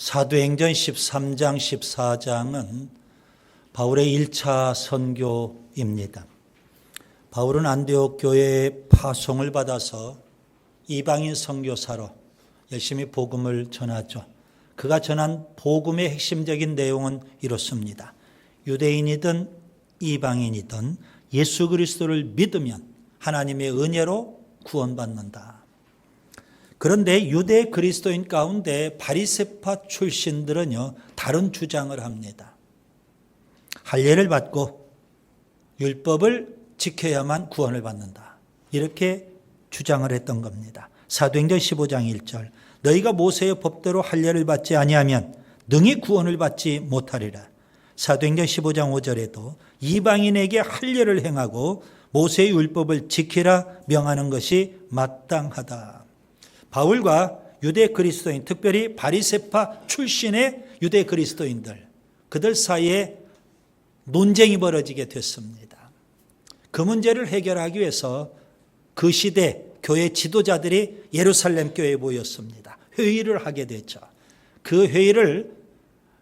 사도행전 13장, 14장은 바울의 1차 선교입니다. 바울은 안디옥 교회의 파송을 받아서 이방인 선교사로 열심히 복음을 전하죠. 그가 전한 복음의 핵심적인 내용은 이렇습니다. 유대인이든 이방인이든 예수 그리스도를 믿으면 하나님의 은혜로 구원받는다. 그런데 유대 그리스도인 가운데 바리새파 출신들은요, 다른 주장을 합니다. 할례를 받고 율법을 지켜야만 구원을 받는다. 이렇게 주장을 했던 겁니다. 사도행전 15장 1절 너희가 모세의 법대로 할례를 받지 아니하면 능히 구원을 받지 못하리라. 사도행전 15장 5절에도 이방인에게 할례를 행하고 모세의 율법을 지키라 명하는 것이 마땅하다. 바울과 유대 그리스도인, 특별히 바리새파 출신의 유대 그리스도인들, 그들 사이에 논쟁이 벌어지게 됐습니다. 그 문제를 해결하기 위해서 그 시대 교회 지도자들이 예루살렘 교회에 모였습니다. 회의를 하게 됐죠. 그 회의를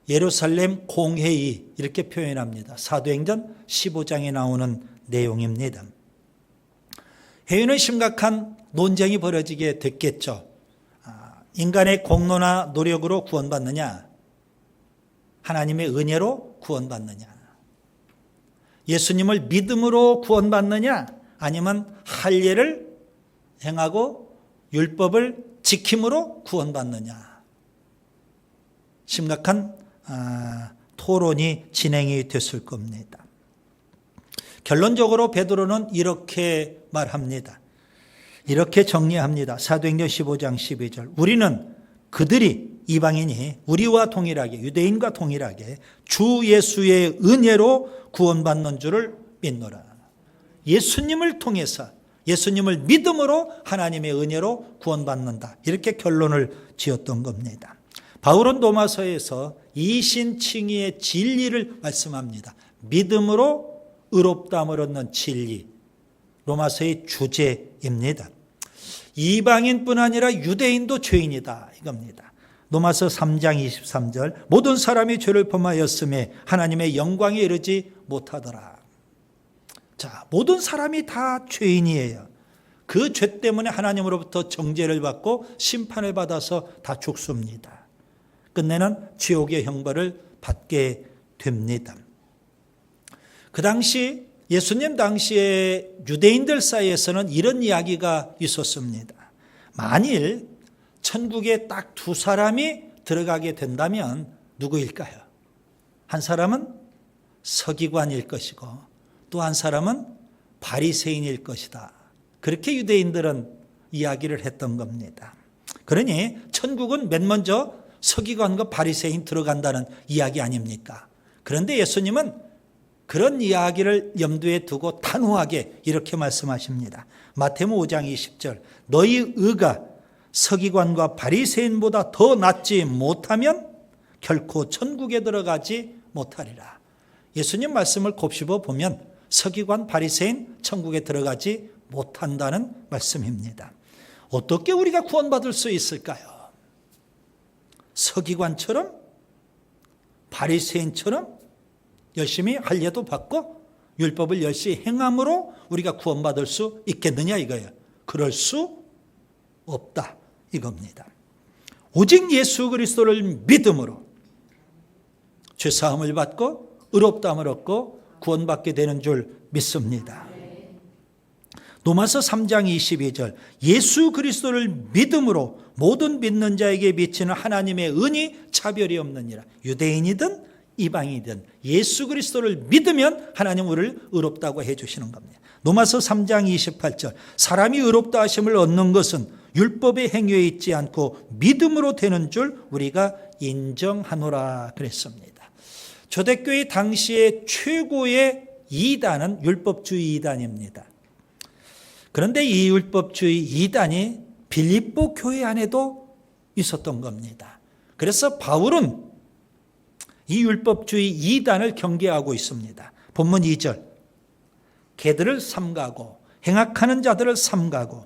예루살렘 공회의 이렇게 표현합니다. 사도행전 15장에 나오는 내용입니다. 회의는 심각한 논쟁이 벌어지게 됐겠죠. 인간의 공로나 노력으로 구원받느냐, 하나님의 은혜로 구원받느냐, 예수님을 믿음으로 구원받느냐, 아니면 할례를 행하고 율법을 지킴으로 구원받느냐. 심각한 토론이 진행이 됐을 겁니다. 결론적으로 베드로는 이렇게 말합니다. 이렇게 정리합니다. 사도행전 15장 12절 우리는 그들이 이방인이 우리와 동일하게 유대인과 동일하게 주 예수의 은혜로 구원받는 줄을 믿노라. 예수님을 통해서 예수님을 믿음으로 하나님의 은혜로 구원받는다. 이렇게 결론을 지었던 겁니다. 바울은 로마서에서 이신칭의의 진리를 말씀합니다. 믿음으로 의롭다함을 얻는 진리. 로마서의 주제입니다. 이방인뿐 아니라 유대인도 죄인이다 이겁니다. 로마서 3장 23절 모든 사람이 죄를 범하였음에 하나님의 영광에 이르지 못하더라. 자, 모든 사람이 다 죄인이에요. 그 죄 때문에 하나님으로부터 정죄를 받고 심판을 받아서 다 죽습니다. 끝내는 지옥의 형벌을 받게 됩니다. 그 당시 예수님 당시에 유대인들 사이에서는 이런 이야기가 있었습니다. 만일 천국에 딱 두 사람이 들어가게 된다면 누구일까요? 한 사람은 서기관일 것이고 또 한 사람은 바리새인일 것이다. 그렇게 유대인들은 이야기를 했던 겁니다. 그러니 천국은 맨 먼저 서기관과 바리새인 들어간다는 이야기 아닙니까? 그런데 예수님은 그런 이야기를 염두에 두고 단호하게 이렇게 말씀하십니다. 마태복음 5장 20절 너희 의가 서기관과 바리새인보다 더 낫지 못하면 결코 천국에 들어가지 못하리라. 예수님 말씀을 곱씹어 보면 서기관, 바리새인 천국에 들어가지 못한다는 말씀입니다. 어떻게 우리가 구원받을 수 있을까요? 서기관처럼 바리새인처럼 열심히 할례도 받고 율법을 열심히 행함으로 우리가 구원받을 수 있겠느냐 이거예요. 그럴 수 없다 이겁니다. 오직 예수 그리스도를 믿음으로 죄사함을 받고 의롭다함을 얻고 구원받게 되는 줄 믿습니다. 로마서 3장 22절 예수 그리스도를 믿음으로 모든 믿는 자에게 미치는 하나님의 은이 차별이 없느니라. 유대인이든 이방이든 예수 그리스도를 믿으면 하나님 우리를 의롭다고 해주시는 겁니다. 로마서 3장 28절 사람이 의롭다 하심을 얻는 것은 율법의 행위에 있지 않고 믿음으로 되는 줄 우리가 인정하노라 그랬습니다. 초대교회 당시의 최고의 이단은 율법주의 이단입니다. 그런데 이 율법주의 이단이 빌립보 교회 안에도 있었던 겁니다. 그래서 바울은 이 율법주의 이단을 경계하고 있습니다. 본문 2절 개들을 삼가고 행악하는 자들을 삼가고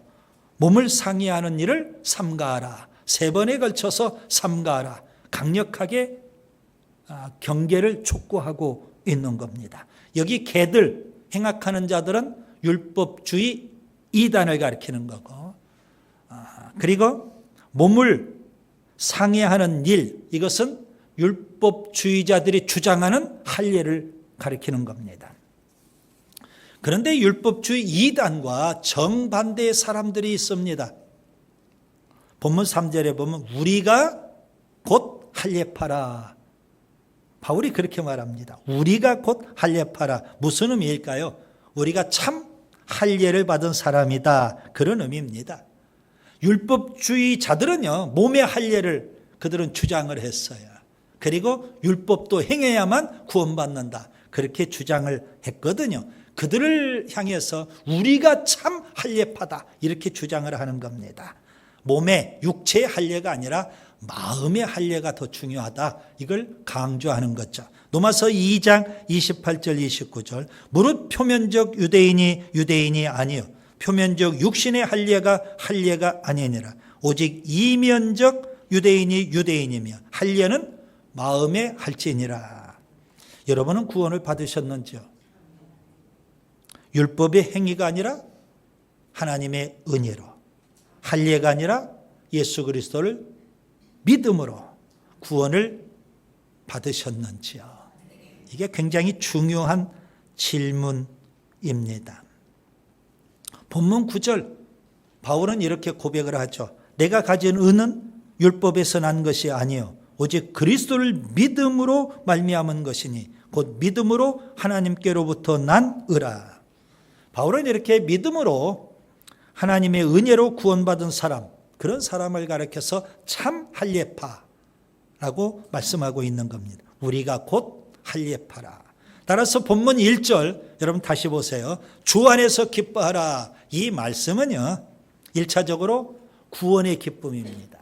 몸을 상해하는 일을 삼가하라. 3번에 걸쳐서 삼가하라. 강력하게 경계를 촉구하고 있는 겁니다. 여기 개들, 행악하는 자들은 율법주의 이단을 가리키는 거고, 그리고 몸을 상해하는 일, 이것은 율법주의자들이 주장하는 할례를 가리키는 겁니다. 그런데 율법주의 이단과 정반대의 사람들이 있습니다. 본문 3절에 보면 우리가 곧 할례파라. 바울이 그렇게 말합니다. 우리가 곧 할례파라. 무슨 의미일까요? 우리가 참 할례를 받은 사람이다. 그런 의미입니다. 율법주의자들은요, 몸의 할례를 그들은 주장을 했어요. 그리고 율법도 행해야만 구원받는다. 그렇게 주장을 했거든요. 그들을 향해서 우리가 참 할례파다. 이렇게 주장을 하는 겁니다. 몸의 육체의 할례가 아니라 마음의 할례가 더 중요하다. 이걸 강조하는 거죠. 로마서 2장 28절 29절 무릇 표면적 유대인이 아니요 표면적 육신의 할례가 아니니라. 오직 이면적 유대인이며 할례는 마음의 할지니라. 여러분은 구원을 받으셨는지요? 율법의 행위가 아니라 하나님의 은혜로, 할례가 아니라 예수 그리스도를 믿음으로 구원을 받으셨는지요? 이게 굉장히 중요한 질문입니다. 본문 9절 바울은 이렇게 고백을 하죠. 내가 가진 은은 율법에서 난 것이 아니요 오직 그리스도를 믿음으로 말미암은 것이니 곧 믿음으로 하나님께로부터 난 의라. 바울은 이렇게 믿음으로 하나님의 은혜로 구원받은 사람, 그런 사람을 가리켜서 참 할례파라고 말씀하고 있는 겁니다. 우리가 곧 할례파라. 따라서 본문 1절 여러분 다시 보세요. 주 안에서 기뻐하라. 이 말씀은요 1차적으로 구원의 기쁨입니다.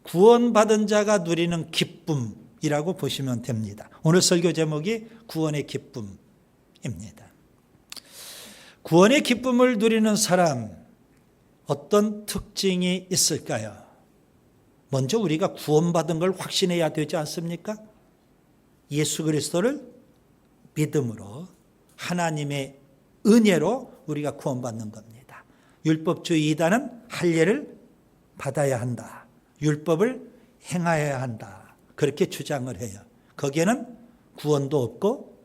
구원받은 자가 누리는 기쁨이라고 보시면 됩니다. 오늘 설교 제목이 구원의 기쁨입니다. 구원의 기쁨을 누리는 사람, 어떤 특징이 있을까요? 먼저 우리가 구원받은 걸 확신해야 되지 않습니까? 예수 그리스도를 믿음으로 하나님의 은혜로 우리가 구원받는 겁니다. 율법주의 이단은 할례를 받아야 한다. 율법을 행하여야 한다. 그렇게 주장을 해요. 거기에는 구원도 없고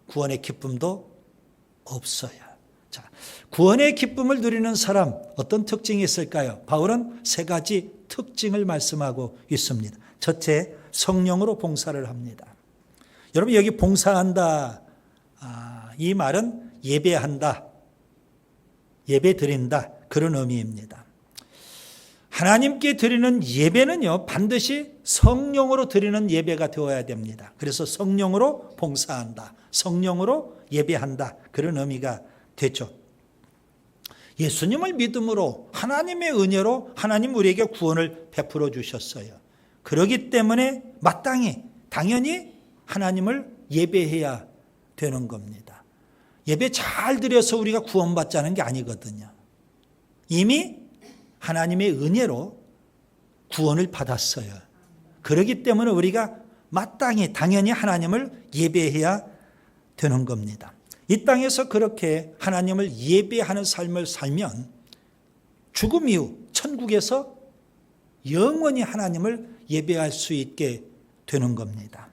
구원의 기쁨도 없어요. 자, 구원의 기쁨을 누리는 사람 어떤 특징이 있을까요? 바울은 세 가지 특징을 말씀하고 있습니다. 첫째, 성령으로 봉사를 합니다. 여러분 여기 봉사한다, 이 말은 예배한다, 예배 드린다 그런 의미입니다. 하나님께 드리는 예배는요 반드시 성령으로 드리는 예배가 되어야 됩니다. 그래서 성령으로 봉사한다, 성령으로 예배한다 그런 의미가 되죠. 예수님을 믿음으로 하나님의 은혜로 하나님 우리에게 구원을 베풀어 주셨어요. 그렇기 때문에 마땅히 당연히 하나님을 예배해야 되는 겁니다. 예배 잘 드려서 우리가 구원받자는 게 아니거든요. 이미 하나님의 은혜로 구원을 받았어요. 그렇기 때문에 우리가 마땅히 당연히 하나님을 예배해야 되는 겁니다. 이 땅에서 그렇게 하나님을 예배하는 삶을 살면 죽음 이후 천국에서 영원히 하나님을 예배할 수 있게 되는 겁니다.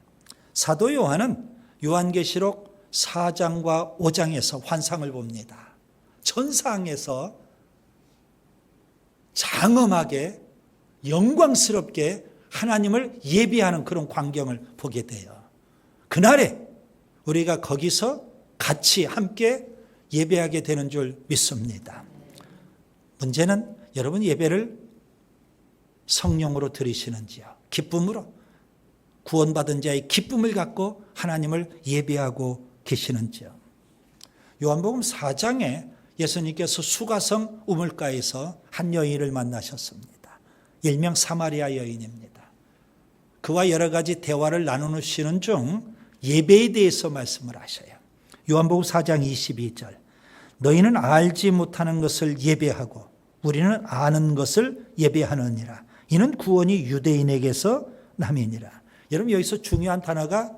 사도 요한은 요한계시록 4장과 5장에서 환상을 봅니다. 천상에서 장엄하게 영광스럽게 하나님을 예배하는 그런 광경을 보게 돼요. 그날에 우리가 거기서 같이 함께 예배하게 되는 줄 믿습니다. 문제는 여러분 예배를 성령으로 드리시는지요? 기쁨으로 구원받은 자의 기쁨을 갖고 하나님을 예배하고 계시는지요? 요한복음 4장에 예수님께서 수가성 우물가에서 한 여인을 만나셨습니다. 일명 사마리아 여인입니다. 그와 여러 가지 대화를 나누시는 중 예배에 대해서 말씀을 하셔요. 요한복음 4장 22절 너희는 알지 못하는 것을 예배하고 우리는 아는 것을 예배하느니라. 이는 구원이 유대인에게서 남이니라. 여러분 여기서 중요한 단어가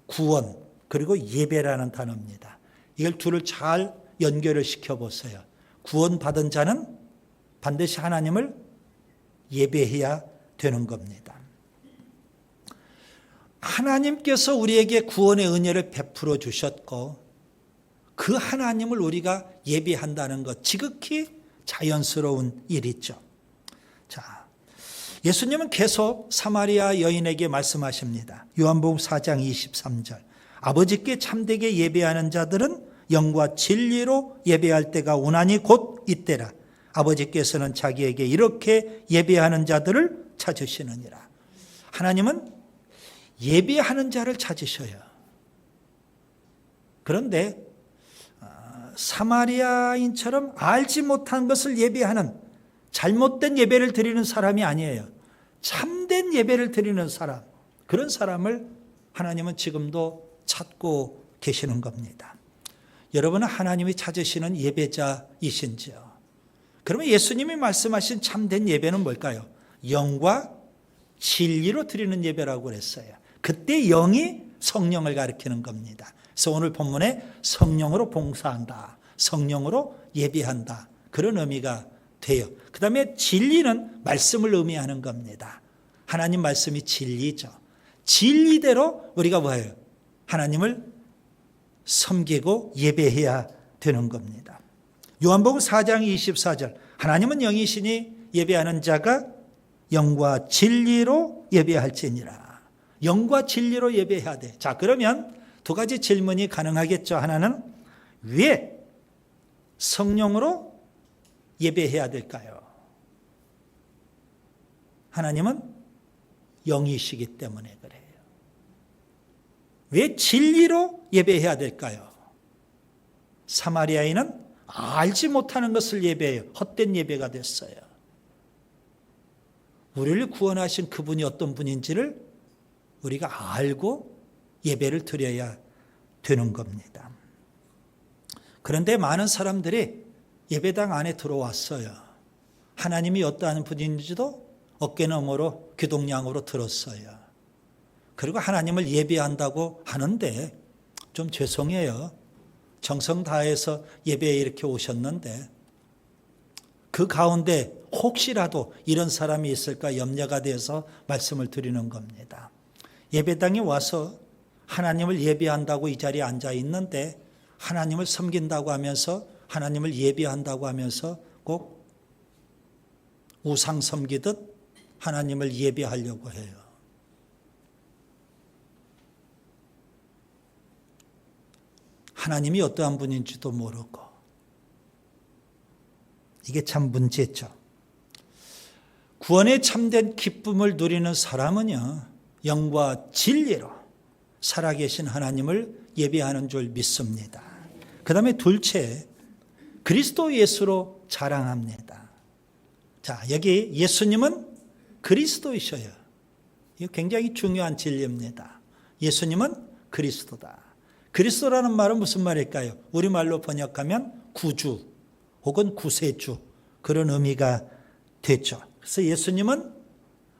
구원 그리고 예배라는 단어입니다. 이걸 둘을 잘 연결을 시켜보세요. 구원받은 자는 반드시 하나님을 예배해야 되는 겁니다. 하나님께서 우리에게 구원의 은혜를 베풀어 주셨고 그 하나님을 우리가 예배한다는 것 지극히 자연스러운 일이죠. 자, 예수님은 계속 사마리아 여인에게 말씀하십니다. 요한복음 4장 23절. 아버지께 참되게 예배하는 자들은 영과 진리로 예배할 때가 오나니 곧 이때라. 아버지께서는 자기에게 이렇게 예배하는 자들을 찾으시느니라. 하나님은 예배하는 자를 찾으셔요. 그런데 사마리아인처럼 알지 못한 것을 예배하는 잘못된 예배를 드리는 사람이 아니에요. 참된 예배를 드리는 사람, 그런 사람을 하나님은 지금도 찾고 계시는 겁니다. 여러분은 하나님이 찾으시는 예배자이신지요? 그러면 예수님이 말씀하신 참된 예배는 뭘까요? 영과 진리로 드리는 예배라고 그랬어요. 그때 영이 성령을 가리키는 겁니다. 그래서 오늘 본문에 성령으로 봉사한다, 성령으로 예배한다, 그런 의미가 돼요. 그 다음에 진리는 말씀을 의미하는 겁니다. 하나님 말씀이 진리죠. 진리대로 우리가 뭐예요? 하나님을 섬기고 예배해야 되는 겁니다. 요한복음 4장 24절. 하나님은 영이시니 예배하는 자가 영과 진리로 예배할지니라. 영과 진리로 예배해야 돼. 자, 그러면 두 가지 질문이 가능하겠죠. 하나는 왜 성령으로 예배해야 될까요? 하나님은 영이시기 때문에 그래요. 왜 진리로 예배해야 될까요? 사마리아인은 알지 못하는 것을 예배해요. 헛된 예배가 됐어요. 우리를 구원하신 그분이 어떤 분인지를 우리가 알고 예배를 드려야 되는 겁니다. 그런데 많은 사람들이 예배당 안에 들어왔어요. 하나님이 어떠한 분인지도 어깨너머로 귀동냥으로 들었어요. 그리고 하나님을 예배한다고 하는데 좀 죄송해요. 정성 다해서 예배에 이렇게 오셨는데 그 가운데 혹시라도 이런 사람이 있을까 염려가 돼서 말씀을 드리는 겁니다. 예배당에 와서 하나님을 예배한다고 이 자리에 앉아 있는데 하나님을 섬긴다고 하면서 하나님을 예배한다고 하면서 꼭 우상 섬기듯 하나님을 예배하려고 해요. 하나님이 어떠한 분인지도 모르고. 이게 참 문제죠. 구원의 참된 기쁨을 누리는 사람은요, 영과 진리로 살아계신 하나님을 예배하는 줄 믿습니다. 그 다음에 둘째, 그리스도 예수로 자랑합니다. 자, 여기 예수님은 그리스도이셔요. 이거 굉장히 중요한 진리입니다. 예수님은 그리스도다. 그리스도라는 말은 무슨 말일까요? 우리말로 번역하면 구주 혹은 구세주, 그런 의미가 되죠. 그래서 예수님은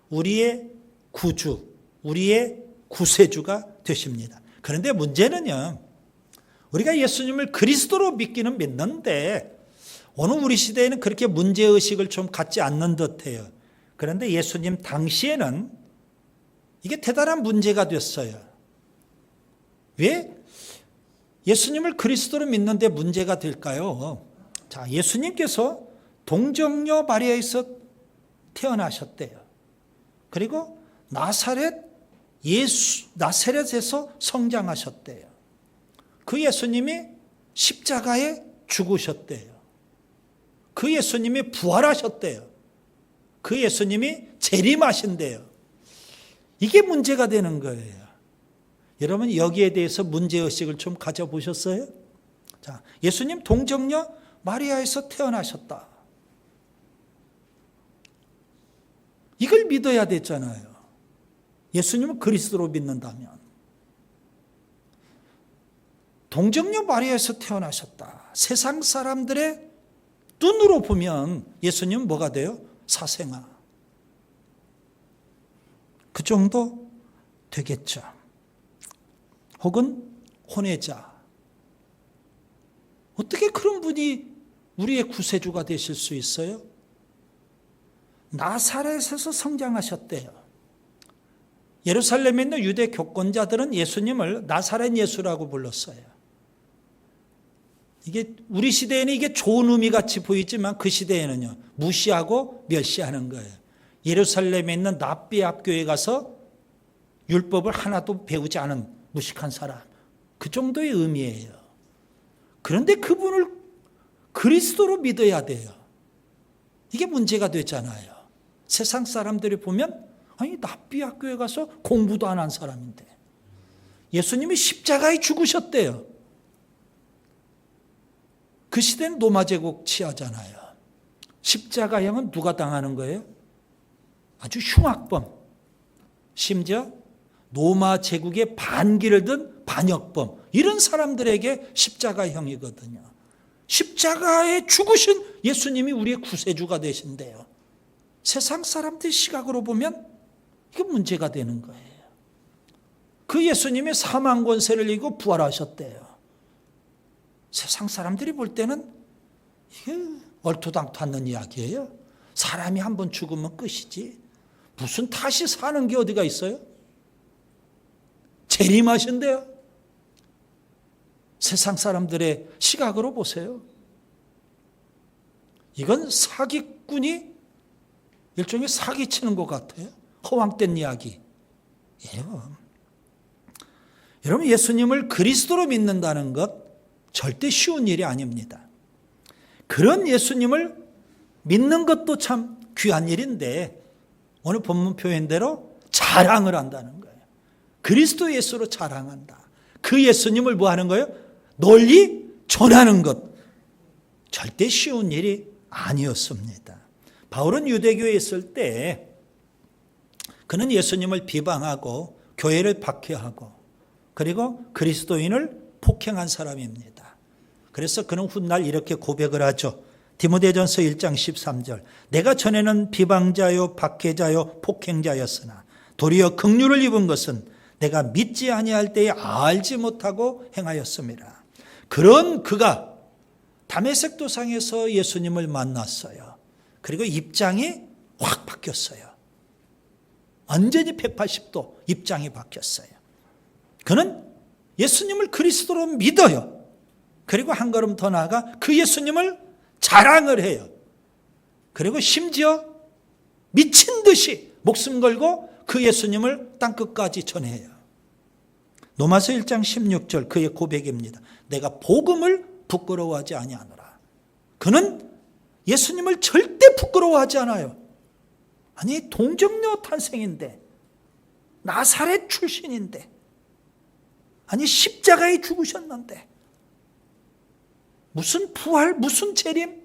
우리의 구주, 우리의 구세주가 되십니다. 그런데 문제는요, 우리가 예수님을 그리스도로 믿기는 믿는데 오늘 우리 시대에는 그렇게 문제의식을 좀 갖지 않는 듯해요. 그런데 예수님 당시에는 이게 대단한 문제가 됐어요. 왜 예수님을 그리스도로 믿는데 문제가 될까요? 자, 예수님께서 동정녀 마리아에서 태어나셨대요. 그리고 나사렛에서 성장하셨대요. 그 예수님이 십자가에 죽으셨대요. 그 예수님이 부활하셨대요. 그 예수님이 재림하신대요. 이게 문제가 되는 거예요. 여러분, 여기에 대해서 문제의식을 좀 가져보셨어요? 자, 예수님 동정녀 마리아에서 태어나셨다. 이걸 믿어야 됐잖아요. 예수님을 그리스도로 믿는다면. 동정녀 마리아에서 태어나셨다. 세상 사람들의 눈으로 보면 예수님은 뭐가 돼요? 사생아. 그 정도 되겠죠. 혹은 혼외자. 어떻게 그런 분이 우리의 구세주가 되실 수 있어요? 나사렛에서 성장하셨대요. 예루살렘에 있는 유대 교권자들은 예수님을 나사렛 예수라고 불렀어요. 이게 우리 시대에는 이게 좋은 의미 같이 보이지만 그 시대에는요, 무시하고 멸시하는 거예요. 예루살렘에 있는 납비압 교회에 가서 율법을 하나도 배우지 않은 무식한 사람, 그 정도의 의미예요. 그런데 그분을 그리스도로 믿어야 돼요. 이게 문제가 되잖아요. 세상 사람들이 보면 아니 납비압 교회 가서 공부도 안 한 사람인데 예수님이 십자가에 죽으셨대요. 그 시대는 로마 제국 치하잖아요. 십자가형은 누가 당하는 거예요? 아주 흉악범. 심지어 로마 제국의 반기를 든 반역범. 이런 사람들에게 십자가형이거든요. 십자가에 죽으신 예수님이 우리의 구세주가 되신대요. 세상 사람들 시각으로 보면 이게 문제가 되는 거예요. 그 예수님이 사망 권세를 이기고 부활하셨대요. 세상 사람들이 볼 때는 이게 얼토당토 않는 이야기예요. 사람이 한번 죽으면 끝이지. 무슨 다시 사는 게 어디가 있어요? 재림하신대요. 세상 사람들의 시각으로 보세요. 이건 사기꾼이 일종의 사기치는 것 같아요. 허황된 이야기예요. 여러분, 예수님을 그리스도로 믿는다는 것 절대 쉬운 일이 아닙니다. 그런 예수님을 믿는 것도 참 귀한 일인데 오늘 본문 표현대로 자랑을 한다는 거예요. 그리스도 예수로 자랑한다. 그 예수님을 뭐 하는 거예요? 널리 전하는 것. 절대 쉬운 일이 아니었습니다. 바울은 유대교에 있을 때 그는 예수님을 비방하고 교회를 박해하고 그리고 그리스도인을 폭행한 사람입니다. 그래서 그는 훗날 이렇게 고백을 하죠. 디모데전서 1장 13절. 내가 전에는 비방자요 박해자요 폭행자였으나 도리어 긍휼을 입은 것은 내가 믿지 아니할 때에 알지 못하고 행하였습니다. 그런 그가 다메섹 도상에서 예수님을 만났어요. 그리고 입장이 확 바뀌었어요. 완전히 180도 입장이 바뀌었어요. 그는 예수님을 그리스도로 믿어요. 그리고 한 걸음 더 나아가 그 예수님을 자랑을 해요. 그리고 심지어 미친 듯이 목숨 걸고 그 예수님을 땅끝까지 전해요. 로마서 1장 16절 그의 고백입니다. 내가 복음을 부끄러워하지 아니하노라. 그는 예수님을 절대 부끄러워하지 않아요. 아니 동정녀 탄생인데 나사렛 출신인데 아니 십자가에 죽으셨는데 무슨 부활 무슨 재림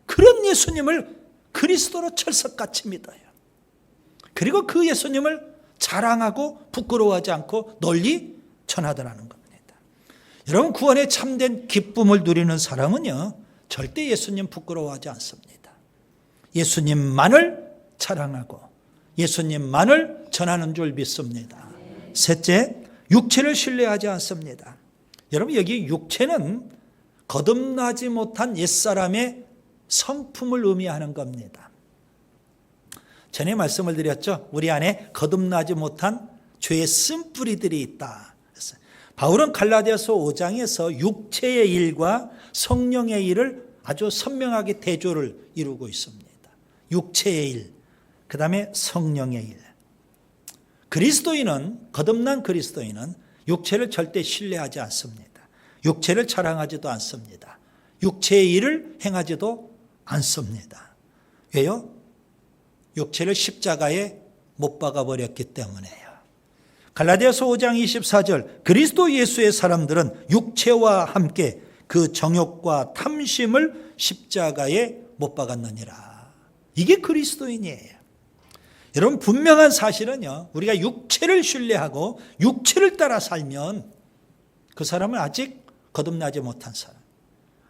그런 예수님을 그리스도로 철석같이 믿어요. 그리고 그 예수님을 자랑하고 부끄러워하지 않고 널리 전하더라는 겁니다. 여러분 구원의 참된 기쁨을 누리는 사람은요 절대 예수님 부끄러워하지 않습니다. 예수님만을 자랑하고 예수님만을 전하는 줄 믿습니다. 셋째, 육체를 신뢰하지 않습니다. 여러분 여기 육체는 거듭나지 못한 옛사람의 성품을 의미하는 겁니다. 전에 말씀을 드렸죠. 우리 안에 거듭나지 못한 죄의 쓴뿌리들이 있다. 바울은 갈라디아서 5장에서 육체의 일과 성령의 일을 아주 선명하게 대조를 이루고 있습니다. 육체의 일, 그 다음에 성령의 일. 그리스도인은 거듭난 그리스도인은 육체를 절대 신뢰하지 않습니다. 육체를 자랑하지도 않습니다. 육체의 일을 행하지도 않습니다. 왜요? 육체를 십자가에 못 박아버렸기 때문에요. 갈라디아서 5장 24절 그리스도 예수의 사람들은 육체와 함께 그 정욕과 탐심을 십자가에 못 박았느니라. 이게 그리스도인이에요. 여러분 분명한 사실은요. 우리가 육체를 신뢰하고 육체를 따라 살면 그 사람은 아직 거듭나지 못한 사람.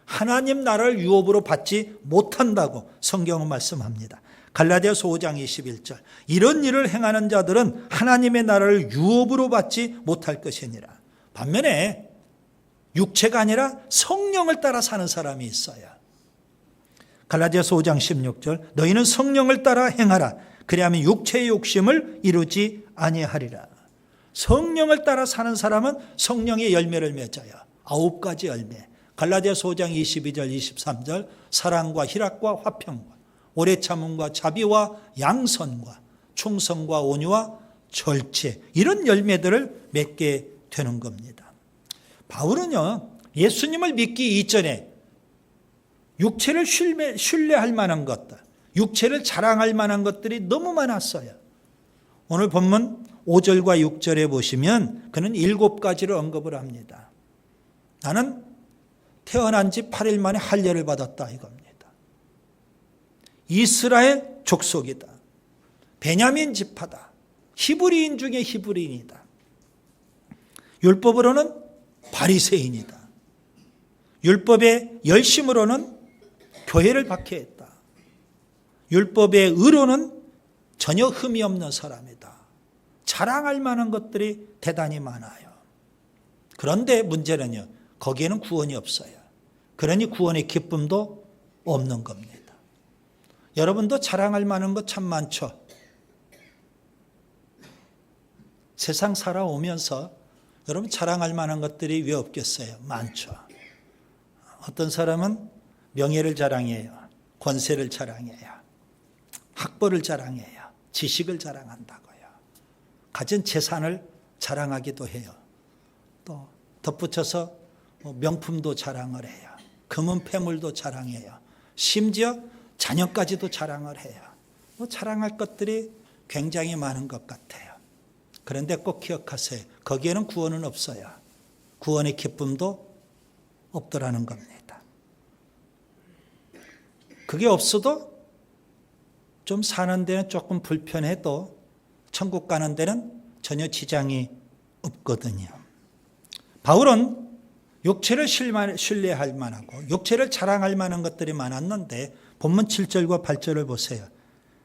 하나님 나라를 유업으로 받지 못한다고 성경은 말씀합니다. 갈라디아서 5장 21절. 이런 일을 행하는 자들은 하나님의 나라를 유업으로 받지 못할 것이니라. 반면에 육체가 아니라 성령을 따라 사는 사람이 있어요. 갈라디아서 5장 16절. 너희는 성령을 따라 행하라. 그리하면 육체의 욕심을 이루지 아니하리라. 성령을 따라 사는 사람은 성령의 열매를 맺어요. 9가지 열매. 갈라디아서 5장 22절 23절. 사랑과 희락과 화평과 오래 참음과 자비와 양선과 충성과 온유와 절제, 이런 열매들을 맺게 되는 겁니다. 바울은요, 예수님을 믿기 이전에 육체를 신뢰할 만한 것들, 육체를 자랑할 만한 것들이 너무 많았어요. 오늘 본문 5절과 6절에 보시면 그는 7가지를 언급을 합니다. 나는 태어난 지 8일 만에 할례를 받았다 이겁니다. 이스라엘 족속이다. 베냐민 지파다. 히브리인 중에 히브리인이다. 율법으로는 바리새인이다. 율법의 열심으로는 교회를 박해했다. 율법의 의로는 전혀 흠이 없는 사람이다. 자랑할 만한 것들이 대단히 많아요. 그런데 문제는요, 거기에는 구원이 없어요. 그러니 구원의 기쁨도 없는 겁니다. 여러분도 자랑할 만한 것 참 많죠. 세상 살아오면서 여러분 자랑할 만한 것들이 왜 없겠어요? 많죠. 어떤 사람은 명예를 자랑해요. 권세를 자랑해요. 학벌을 자랑해요. 지식을 자랑한다고요. 가진 재산을 자랑하기도 해요. 또 덧붙여서 명품도 자랑을 해요. 금은 폐물도 자랑해요. 심지어 자녀까지도 자랑을 해요. 자랑할 것들이 굉장히 많은 것 같아요. 그런데 꼭 기억하세요. 거기에는 구원은 없어요. 구원의 기쁨도 없더라는 겁니다. 그게 없어도 좀 사는 데는 조금 불편해도 천국 가는 데는 전혀 지장이 없거든요. 바울은 육체를 신뢰할 만하고 육체를 자랑할 만한 것들이 많았는데 본문 7절과 8절을 보세요.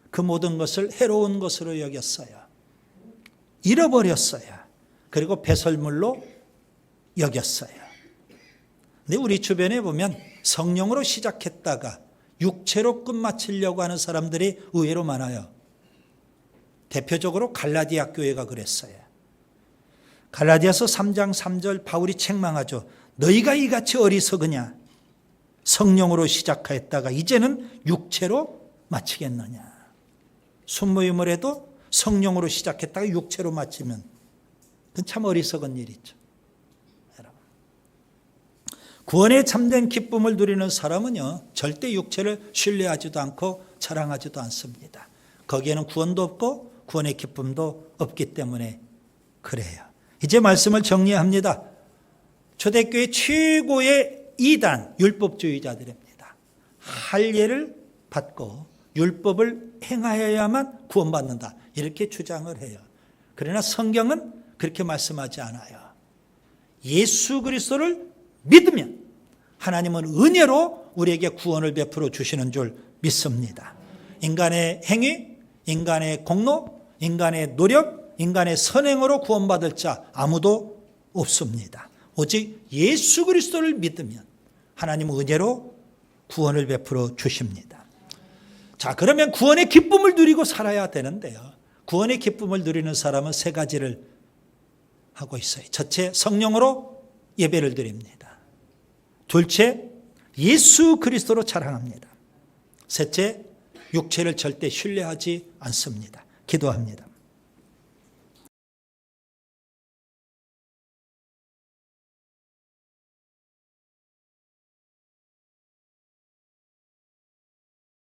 그 모든 것을 해로운 것으로 여겼어요. 잃어버렸어요. 그리고 배설물로 여겼어요. 근데 우리 주변에 보면 성령으로 시작했다가 육체로 끝마치려고 하는 사람들이 의외로 많아요. 대표적으로 갈라디아 교회가 그랬어요. 갈라디아서 3장 3절 바울이 책망하죠. 너희가 이같이 어리석으냐? 성령으로 시작하였다가 이제는 육체로 마치겠느냐? 순모임을 해도 성령으로 시작했다가 육체로 마치면 그건 참 어리석은 일이죠. 여러분, 구원의 참된 기쁨을 누리는 사람은요, 절대 육체를 신뢰하지도 않고 자랑하지도 않습니다. 거기에는 구원도 없고 구원의 기쁨도 없기 때문에 그래요. 이제 말씀을 정리합니다. 초대교회 최고의 2단 율법주의자들입니다. 할례를 받고 율법을 행하여야만 구원받는다, 이렇게 주장을 해요. 그러나 성경은 그렇게 말씀하지 않아요. 예수 그리스도를 믿으면 하나님은 은혜로 우리에게 구원을 베풀어 주시는 줄 믿습니다. 인간의 행위, 인간의 공로, 인간의 노력, 인간의 선행으로 구원받을 자 아무도 없습니다. 오직 예수 그리스도를 믿으면 하나님은 은혜로 구원을 베풀어 주십니다. 자, 그러면 구원의 기쁨을 누리고 살아야 되는데요. 구원의 기쁨을 누리는 사람은 3가지를 하고 있어요. 첫째, 성령으로 예배를 드립니다. 둘째, 예수 그리스도로 자랑합니다. 셋째, 육체를 절대 신뢰하지 않습니다. 기도합니다.